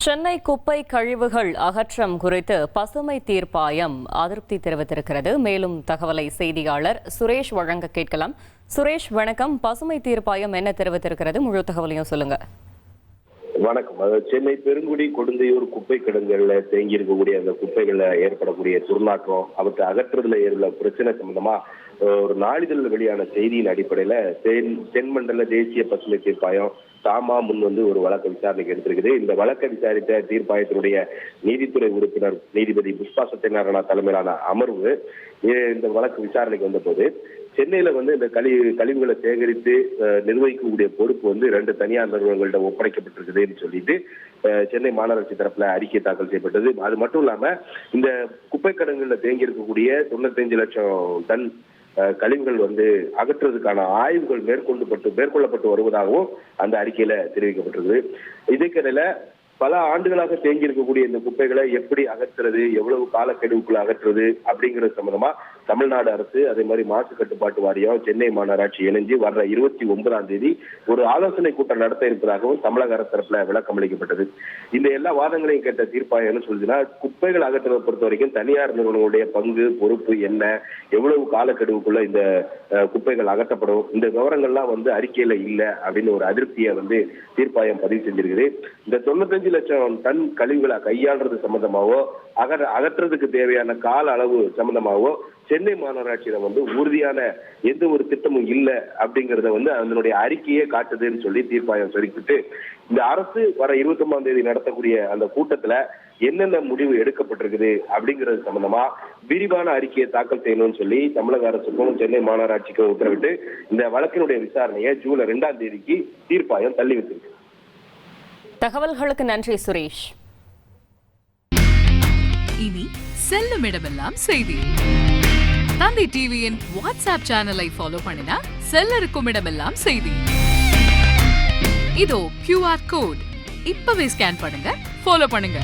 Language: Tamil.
சென்னை குப்பை கழிவுகள் அகற்றம் குறித்து பசுமை தீர்ப்பாயம் அதிருப்தி தெரிவித்திருக்கிறது. மேலும் தகவலை செய்தியாளர் சுரேஷ் வழங்க கேட்கலாம். சுரேஷ் வணக்கம். பசுமை தீர்ப்பாயம் என்ன தெரிவித்திருக்கிறது? முழு தகவலையும் சொல்லுங்க. வணக்கம். சென்னை பெருங்குடி கொடுந்தையூர் குப்பை கிடங்குகள்ல தேங்கி இருக்கக்கூடிய அந்த குப்பைகள்ல ஏற்படக்கூடிய துர்நாற்றம், அவற்றை அகற்றுறதுல ஏற்பட பிரச்சனை சம்பந்தமா ஒரு நாளிதழில் வெளியான செய்தியின் அடிப்படையில தென்மண்டல தேசிய பசுமை தீர்ப்பாயம் தாமா முன் வந்து ஒரு வழக்கு விசாரணைக்கு எடுத்திருக்குது. இந்த வழக்கை விசாரித்த தீர்ப்பாயத்தினுடைய நீதித்துறை உறுப்பினர் நீதிபதி புஷ்பா சத்யநாராயணா தலைமையிலான அமர்வு இந்த வழக்கு விசாரணைக்கு வந்த போது சென்னையில வந்து இந்த கழிவுகளை சேகரித்து நிர்வகிக்கக்கூடிய பொறுப்பு வந்து 2 தனியார் நிறுவனங்கள்ட்ட ஒப்படைக்கப்பட்டிருக்குதுன்னு சொல்லிட்டு சென்னை மாநகராட்சி தரப்புல அறிக்கை தாக்கல் செய்யப்பட்டது. அது மட்டும் இல்லாம இந்த குப்பை கிடங்குல தேங்கி இருக்கக்கூடிய 95 லட்சம் டன் கழிவுகள் வந்து அகற்றுவதற்கான ஆய்வுகள் மேற்கொள்ளப்பட்டு வருவதாகவும் அந்த அறிக்கையில தெரிவிக்கப்பட்டிருக்கு. இதுக்கிடையில பல ஆண்டுகளாக தேங்கி இருக்கக்கூடிய இந்த குப்பைகளை எப்படி அகற்றுறது, எவ்வளவு காலக்கெடுவுக்குள்ள அகற்றுறது அப்படிங்கிறது சம்பந்தமா தமிழ்நாடு அரசு, அதே மாதிரி மாசு கட்டுப்பாட்டு வாரியம், சென்னை மாநகராட்சி இணைஞ்சு வர்ற 29ஆம் தேதி ஒரு ஆலோசனை கூட்டம் நடத்த இருப்பதாகவும் தமிழக அரசு தரப்புல விளக்கம் அளிக்கப்பட்டது. இந்த எல்லா வாதங்களையும் கேட்ட தீர்ப்பாயம் என்ன சொல்லுதுன்னா, குப்பைகள் அகற்றுவதை பொறுத்த வரைக்கும் தனியார் நிறுவனங்களுடைய பங்கு பொறுப்பு என்ன, எவ்வளவு காலக்கெடுவுக்குள்ள இந்த குப்பைகள் அகற்றப்படும், இந்த விவரங்கள்லாம் வந்து அறிக்கையில இல்ல அப்படின்னு ஒரு அதிருப்தியை வந்து தீர்ப்பாயம் பதிவு செஞ்சிருக்குது. இந்த 95 லட்சம் டன் கழிவுகளை கையாளுறது சம்பந்தமாவோ அகற்றுறதுக்கு தேவையான கால அளவு சம்பந்தமாவோ சென்னை மாநகராட்சியில வந்து உறுதியான எந்த ஒரு திட்டமும் இல்லை அப்படிங்கறத வந்து அதனுடைய அறிக்கையே காட்டுதுன்னு சொல்லி தீர்ப்பாயம் சொல்லிக்கிட்டு, இந்த அரசு வர 29ஆம் தேதி நடத்தக்கூடிய அந்த கூட்டத்துல என்னென்ன முடிவு எடுக்கப்பட்டிருக்குது அப்படிங்கிறது சம்பந்தமா விரிவான அறிக்கையை தாக்கல் செய்யணும்னு சொல்லி தமிழக அரசுக்கும் சென்னை மாநகராட்சிக்கும் உத்தரவிட்டு இந்த வழக்கினுடைய விசாரணையை ஜூலை 2ஆம் தேதிக்கு தீர்ப்பாயம் தள்ளி வைத்திருக்கு. தகவல்களுக்கு நன்றி சுரேஷ். இனி செல்லும் இடமெல்லாம் செய்தி. தந்தை டிவியின் வாட்ஸ்அப் சேனலை ஃபாலோ பண்ணினா செல்லருக்கும் இடமெல்லாம் செய்தி. இதோ QR கோட் இப்பவே ஸ்கேன் பண்ணுங்க, ஃபாலோ பண்ணுங்க.